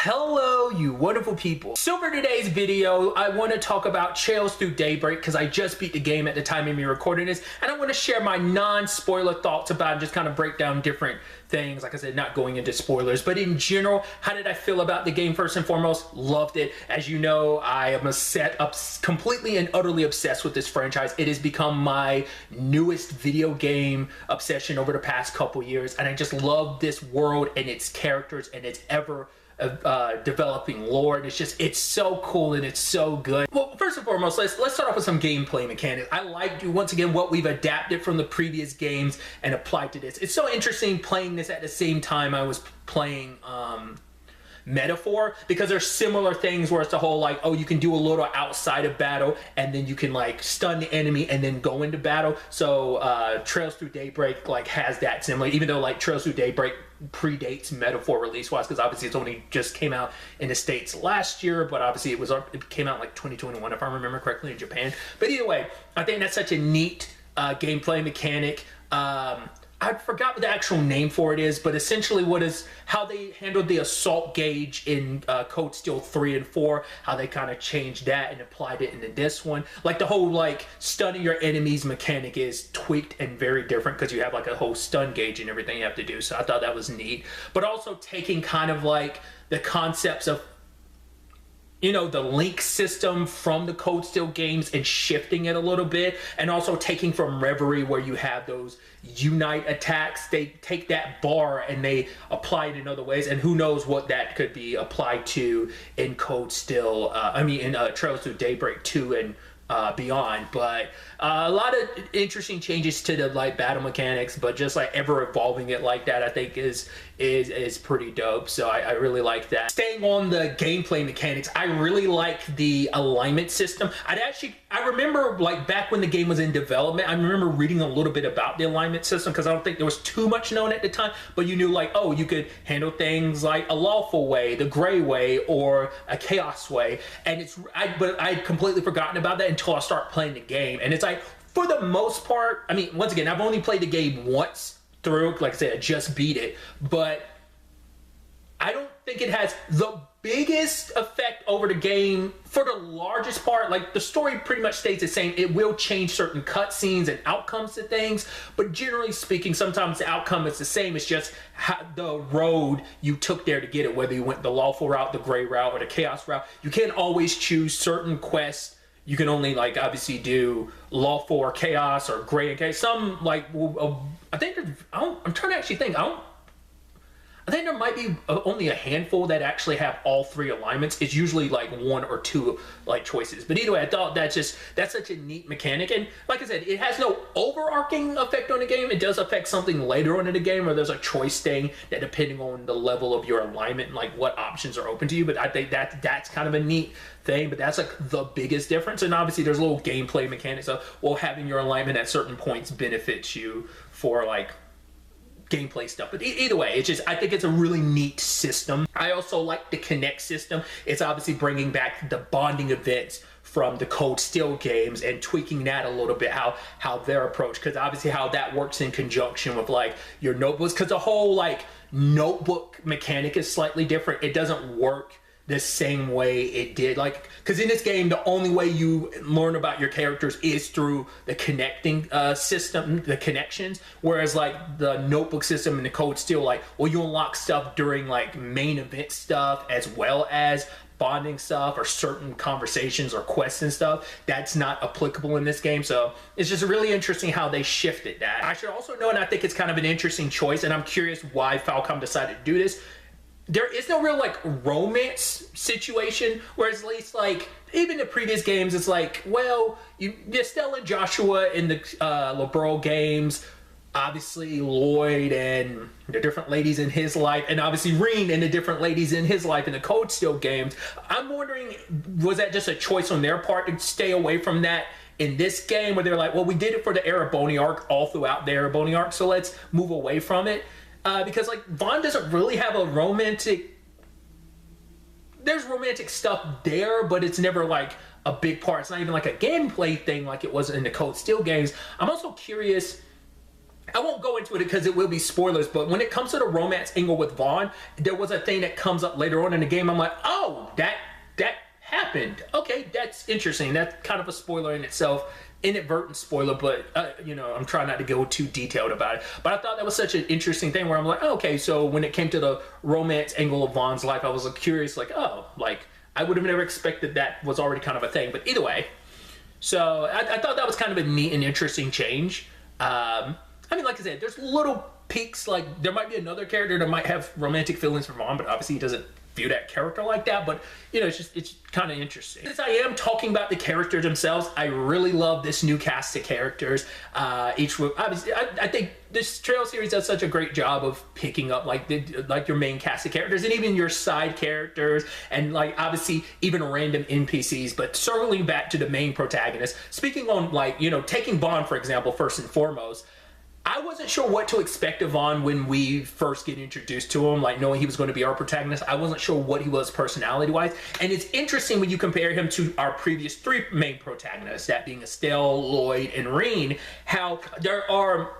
Hello, you wonderful people. So for today's video, I want to talk about Trails Through Daybreak because I just beat the game at the time of me recording this, and I want to share my non-spoiler thoughts about it and just kind of break down different things. Like I said, not going into spoilers, but in general, how did I feel about the game? First and foremost, loved it. As you know, I am completely and utterly obsessed with this franchise. It has become my newest video game obsession over the past couple years, and I just love this world and its characters and its developing lore, and it's so cool and it's so good. Well, first and foremost, let's start off with some gameplay mechanics. I liked, once again, what we've adapted from the previous games and applied to this. It's so interesting playing this at the same time I was playing Metaphor, because there's similar things where it's the whole like, oh, you can do a little outside of battle and then you can like stun the enemy and then go into battle. So Trails Through Daybreak like has that similar, even though like Trails Through Daybreak predates Metaphor release wise, because obviously it's only just came out in the States last year, but obviously it came out like 2021 if I remember correctly in Japan. But either way, I think that's such a neat gameplay mechanic. I forgot what the actual name for it is, but essentially how they handled the assault gauge in Code Steel 3 and 4, how they kind of changed that and applied it into this one. Like the whole like stunning your enemies mechanic is tweaked and very different because you have like a whole stun gauge and everything you have to do. So I thought that was neat. But also taking kind of like the concepts of, you know, the link system from the Code Steel games and shifting it a little bit, and also taking from Reverie where you have those unite attacks. They take that bar and they apply it in other ways, and who knows what that could be applied to in Code Steel, in Trails Through Daybreak 2 and beyond. But a lot of interesting changes to the like battle mechanics, but just like ever evolving it like that I think is pretty dope. So I really like that. Staying on the gameplay mechanics, I really like the alignment system. I remember like back when the game was in development, I remember reading a little bit about the alignment system because I don't think there was too much known at the time, but you knew like, oh, you could handle things like a lawful way, the gray way, or a chaos way. And but I'd completely forgotten about that until I start playing the game. And it's like, for the most part, I mean, once again, I've only played the game once through, like I said, I just beat it, but I don't think it has the biggest effect over the game for the largest part. Like the story pretty much stays the same. It will change certain cutscenes and outcomes to things, but generally speaking, sometimes the outcome is the same. It's just the road you took there to get it, whether you went the lawful route, the gray route, or the chaos route. You can't always choose certain quests. You can only like obviously do lawful or chaos or gray and chaos. Some like I think I'm trying to actually think. I think there might be only a handful that actually have all three alignments. It's usually like one or two like choices. But either way, I thought that's such a neat mechanic. And like I said, it has no overarching effect on the game. It does affect something later on in the game where there's a choice thing that depending on the level of your alignment and like what options are open to you. But I think that's kind of a neat thing, but that's like the biggest difference. And obviously there's little gameplay mechanics of, well, having your alignment at certain points benefits you for like gameplay stuff. But either way, I think it's a really neat system. I also like the connect system. It's obviously bringing back the bonding events from the Code Steel games and tweaking that a little bit, how their approach, because obviously how that works in conjunction with like your notebooks, because the whole like notebook mechanic is slightly different. It doesn't work the same way it did, like, because in this game the only way you learn about your characters is through the connecting system, the connections, whereas like the notebook system and the Code Steel, like, well, you unlock stuff during like main event stuff as well as bonding stuff or certain conversations or quests and stuff that's not applicable in this game. So it's just really interesting how they shifted that. I should also know, and I think it's kind of an interesting choice, and I'm curious why Falcom decided to do this. There is no real like romance situation, whereas at least like even the previous games, it's like, well, Estelle and Joshua in the LeBron games, obviously Lloyd and the different ladies in his life, and obviously Reen and the different ladies in his life in the Code Steel games. I'm wondering, was that just a choice on their part to stay away from that in this game, where they're like, well, we did it for the Erebony arc all throughout the Erebony arc, so let's move away from it. Because like Vaughn doesn't really have a romantic, there's romantic stuff there, but it's never like a big part. It's not even like a gameplay thing like it was in the Code Steel games. I'm also curious I won't go into it because it will be spoilers, but when it comes to the romance angle with Vaughn, there was a thing that comes up later on in the game. I'm like, oh, that happened. Okay, that's interesting. That's kind of a spoiler in itself. Inadvertent spoiler, but you know, I'm trying not to go too detailed about it. But I thought that was such an interesting thing where I'm like, oh, okay, so when it came to the romance angle of Vaughn's life, I was curious, like, oh, like, I would have never expected that was already kind of a thing. But either way, so I thought that was kind of a neat and interesting change. I mean, like I said, there's little peaks, like there might be another character that might have romantic feelings for Vaughn, but obviously he doesn't view that character like that. But you know, it's kind of interesting. Since I am talking about the characters themselves, I really love this new cast of characters. Obviously, I think this Trail series does such a great job of picking up like your main cast of characters and even your side characters and like obviously even random NPCs. But circling back to the main protagonist, speaking on like, you know, taking Vaughn for example, first and foremost, I wasn't sure what to expect of Vaughn when we first get introduced to him, like knowing he was going to be our protagonist. I wasn't sure what he was personality-wise. And it's interesting when you compare him to our previous three main protagonists, that being Estelle, Lloyd, and Reen, how there are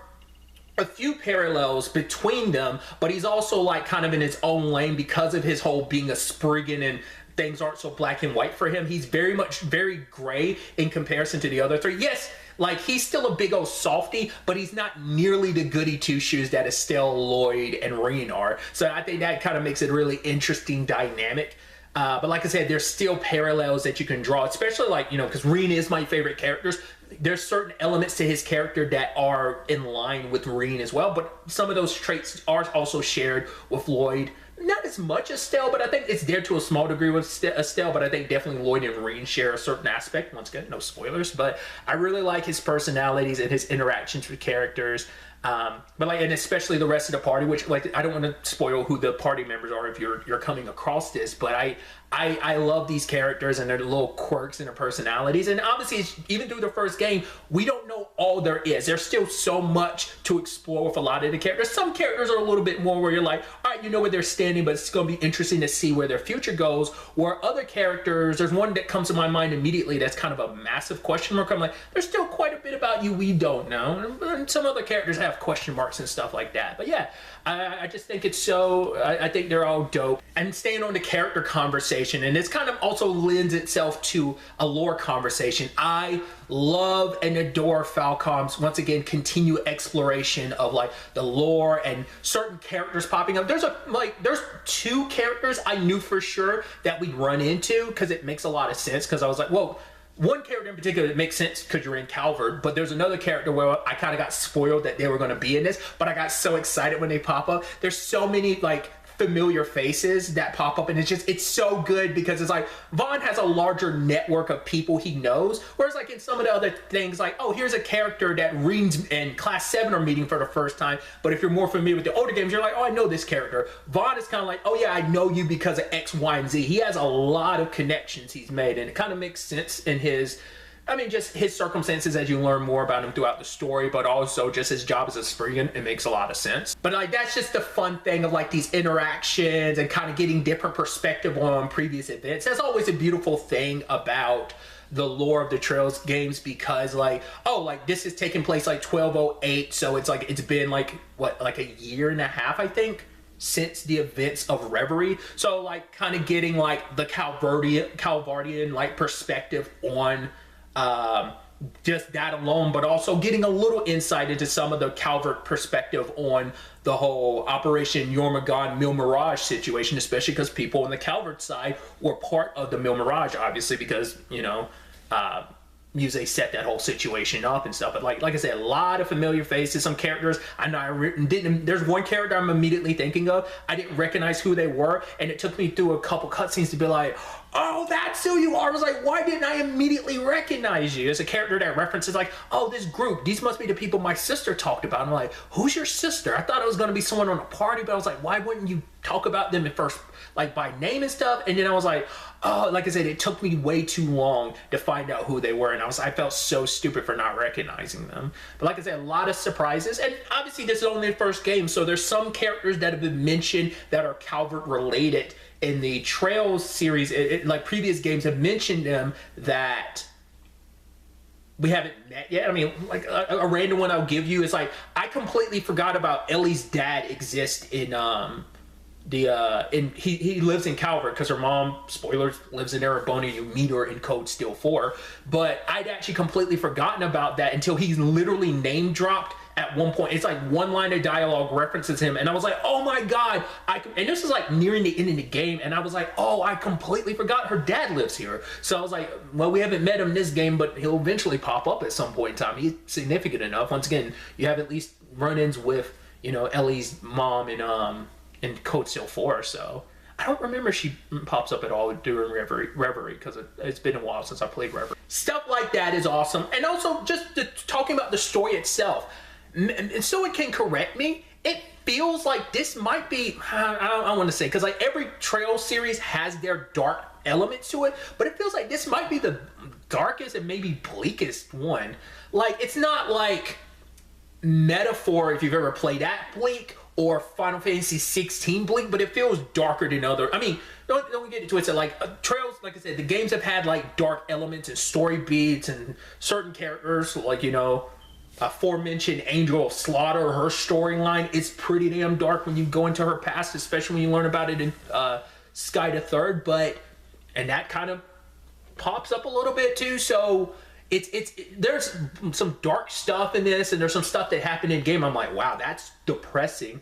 a few parallels between them, but he's also like kind of in his own lane because of his whole being a Spriggan and things aren't so black and white for him. He's very gray in comparison to the other three. Yes, like he's still a big old softy, but he's not nearly the goody two-shoes that Estelle, Lloyd, and Reen are. So I think that kind of makes it a really interesting dynamic. But like I said, there's still parallels that you can draw, especially like, you know, because Reen is my favorite characters. There's certain elements to his character that are in line with Reen as well, but some of those traits are also shared with Lloyd. Not as much as Estelle, but I think it's there to a small degree with Estelle, but I think definitely Lloyd and Reen share a certain aspect. Once again, no spoilers, but I really like his personalities and his interactions with characters. But like, and especially the rest of the party, which like, I don't want to spoil who the party members are if you're coming across this, but I love these characters and their little quirks and their personalities. And obviously, even through the first game, we don't know all there is. There's still so much to explore with a lot of the characters. Some characters are a little bit more where you're like, all right, you know where they're standing, but it's going to be interesting to see where their future goes. Where other characters, there's one that comes to my mind immediately that's kind of a massive question mark. I'm like, there's still quite a bit about you we don't know. And some other characters have question marks and stuff like that. But yeah, I just think it's so, I think they're all dope. And staying on the character conversation, and this kind of also lends itself to a lore conversation. I love and adore Falcom's, once again, continued exploration of like the lore and certain characters popping up. There's two characters I knew for sure that we'd run into because it makes a lot of sense, because I was like, whoa. One character in particular that makes sense because you're in Calvard, but there's another character where I kind of got spoiled that they were going to be in this, but I got so excited when they pop up. There's so many like familiar faces that pop up, and it's so good because it's like Vaughn has a larger network of people he knows, whereas like in some of the other things, like, oh, here's a character that Reen's and Class 7 are meeting for the first time, but if you're more familiar with the older games, you're like, oh, I know this character. Vaughn is kind of like, oh yeah, I know you because of X, Y, and Z. He has a lot of connections he's made, and it kind of makes sense in his, I mean, just his circumstances as you learn more about him throughout the story, but also just his job as a Spriggan, it makes a lot of sense. But like, that's just the fun thing of like these interactions and kind of getting different perspective on previous events. That's always a beautiful thing about the lore of the Trails games, because like, oh, like this is taking place like 1208, so it's like, it's been like, what, like a year and a half, I think, since the events of Reverie. So like kind of getting like the Calvardian like perspective on just that alone, but also getting a little insight into some of the Calvard perspective on the whole Operation Yormagon Mil Mirage situation, especially because people on the Calvard side were part of the Mil Mirage, obviously, because, you know, Muse set that whole situation up and stuff. But like I said, a lot of familiar faces, some characters I know there's one character I'm immediately thinking of. I didn't recognize who they were, and it took me through a couple cutscenes to be like, oh, that's who you are. I was like, why didn't I immediately recognize you? It's a character that references like, oh, this group, these must be the people my sister talked about. I'm like, who's your sister? I thought it was going to be someone on a party, but I was like, why wouldn't you talk about them at first, like by name and stuff? And then I was like, oh, like I said, it took me way too long to find out who they were, and I felt so stupid for not recognizing them. But like I said, a lot of surprises, and obviously this is only the first game, so there's some characters that have been mentioned that are Calvert related in the Trails series. Like previous games have mentioned them, that we haven't met yet. I mean, like a random one I'll give you is like, I completely forgot about Ellie's dad exists in he lives in Calvard because her mom, spoilers, lives in Arizona. You meet her in Code Steel 4, but I'd actually completely forgotten about that until he's literally name dropped at one point. It's like one line of dialogue references him, and I was like, oh my god, and this is like nearing the end of the game, and I was like, oh, I completely forgot her dad lives here. So I was like, well, we haven't met him in this game, but he'll eventually pop up at some point in time. He's significant enough. Once again, you have at least run-ins with, you know, Ellie's mom in Code Steel 4, so I don't remember she pops up at all during Reverie because it's been a while since I played Reverie. Stuff like that is awesome. And also just talking about the story itself, and so it can correct me, it feels like this might be, I want to say, because like every Trails series has their dark elements to it, but it feels like this might be the darkest and maybe bleakest one. Like, it's not like Metaphor, if you've ever played that, bleak, or Final Fantasy 16 bleak, but it feels darker than other. I mean, don't get into it. So like Trails, like I said, the games have had like dark elements and story beats and certain characters, like, you know, aforementioned Angel of Slaughter, her storyline is pretty damn dark when you go into her past, especially when you learn about it in Sky the Third, and that kind of pops up a little bit too, so there's some dark stuff in this, and there's some stuff that happened in game. I'm like, wow, that's depressing.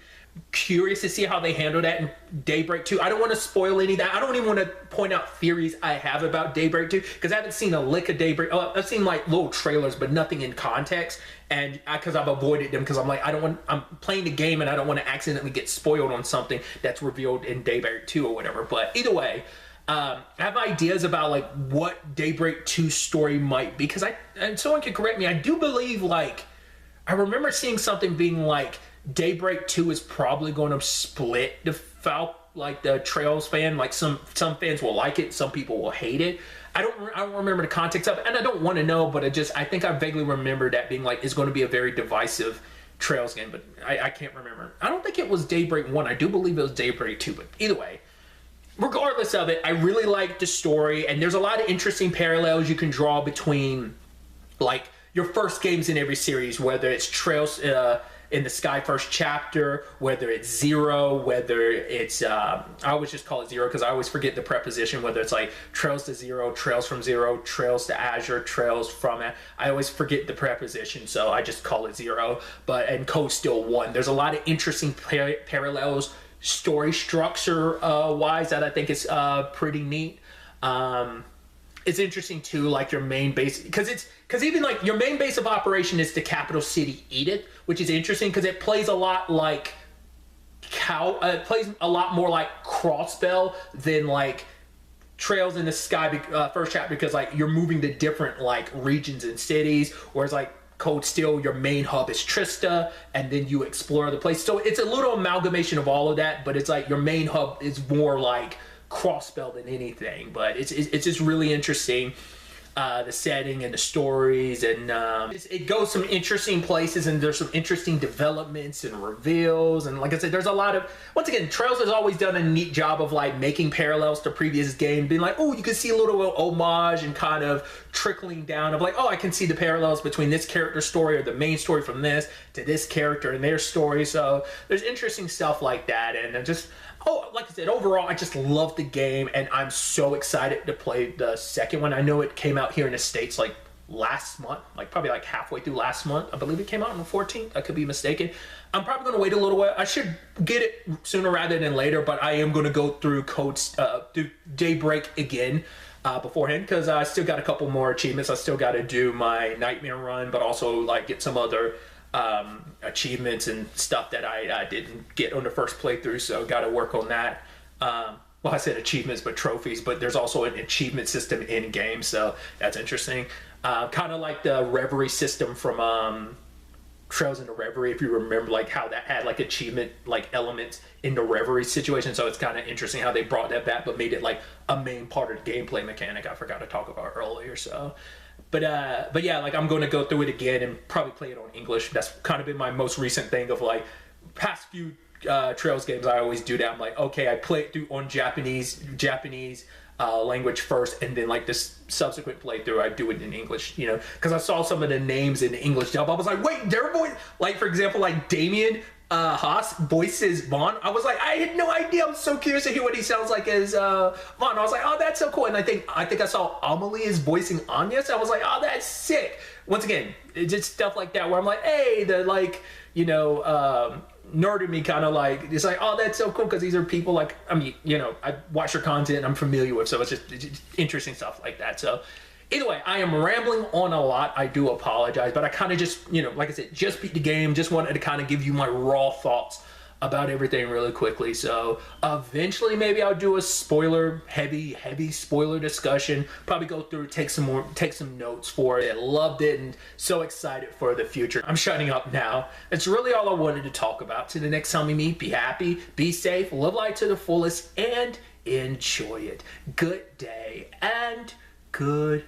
Curious to see how they handle that in Daybreak 2. I don't want to spoil any of that. I don't even want to point out theories I have about Daybreak 2 because I haven't seen a lick of Daybreak. I've seen like little trailers, but nothing in context. And because I've avoided them because I'm like, I'm playing the game and I don't want to accidentally get spoiled on something that's revealed in Daybreak 2 or whatever. But either way, I have ideas about like what Daybreak 2 story might be, because and someone can correct me, I do believe, like, I remember seeing something being like Daybreak 2 is probably going to split the Trails fan. Like some fans will like it, some people will hate it. I don't remember the context of it, and I don't want to know, but I think I vaguely remember that being like, it's going to be a very divisive Trails game, but I can't remember. I don't think it was Daybreak 1. I do believe it was Daybreak 2, but either way, regardless of it, I really like the story, and there's a lot of interesting parallels you can draw between like your first games in every series, whether it's Trails in the Sky first chapter, whether it's Zero, whether it's I always just call it Zero because I always forget the preposition, whether it's like Trails to Zero, Trails from Zero, Trails to Azure, Trails from it. I always forget the preposition, so I just call it Zero. And Code Steel 1. There's a lot of interesting parallels story structure wise that I think is pretty neat. It's interesting too, like your main base, because even like your main base of operation is the capital city Edith, which is interesting because it plays a lot like it plays a lot more like Crossbell than like Trails in the Sky first chapter, because like you're moving to different like regions and cities, whereas like Code Steel, your main hub is Trista, and then you explore other places. So it's a little amalgamation of all of that, but it's like your main hub is more like Crossbell than anything. But it's just really interesting, the setting and the stories, and it goes some interesting places, and there's some interesting developments and reveals, and like I said, there's a lot of, once again, Trails has always done a neat job of like making parallels to previous games, being like, oh, you can see a little homage and kind of trickling down of like, oh, I can see the parallels between this character story or the main story from this to this character and their story. So there's interesting stuff like that, and just, oh, like I said, overall, I just love the game, and I'm so excited to play the second one. I know it came out here in the States like last month, like probably like halfway through last month. I believe it came out on the 14th. I could be mistaken. I'm probably going to wait a little while. I should get it sooner rather than later, but I am going to go through through Daybreak again beforehand, because I still got a couple more achievements. I still got to do my Nightmare run, but also like get some other achievements and stuff that I didn't get on the first playthrough, so got to work on that. Well, I said achievements, but trophies, but there's also an achievement system in game, so that's interesting. Kind of like the Reverie system from Trails into Reverie, if you remember, like how that had like achievement like elements in the Reverie situation. So it's kind of interesting how they brought that back, but made it like a main part of the gameplay mechanic I forgot to talk about earlier. So but yeah, like I'm going to go through it again and probably play it on English. That's kind of been my most recent thing of like past few Trails games. I always do that. I'm like, okay, I play it through on Japanese language first, and then like this subsequent playthrough, I do it in English, you know, because I saw some of the names in English dub. I was like, wait, their voice, like for example, like Damien Haas voices Vaughn. I was like, I had no idea. I'm so curious to hear what he sounds like as Vaughn. I was like, oh, that's so cool. And I think I saw Amelie is voicing Anya, so I was like, oh, that's sick. Once again, it's just stuff like that where I'm like, hey, the like, you know, nerd in me kind of like, it's like, oh, that's so cool, because these are people like, I mean, you know, I watch your content, I'm familiar with, so it's just interesting stuff like that. So either way, I am rambling on a lot. I do apologize, but I kind of just, you know, like I said, just beat the game. Just wanted to kind of give you my raw thoughts about everything really quickly. So eventually maybe I'll do a spoiler, heavy spoiler discussion. Probably go through, take some notes for it. Loved it and so excited for the future. I'm shutting up now. That's really all I wanted to talk about. Till the next time we meet, be happy, be safe, live life to the fullest, and enjoy it. Good day and good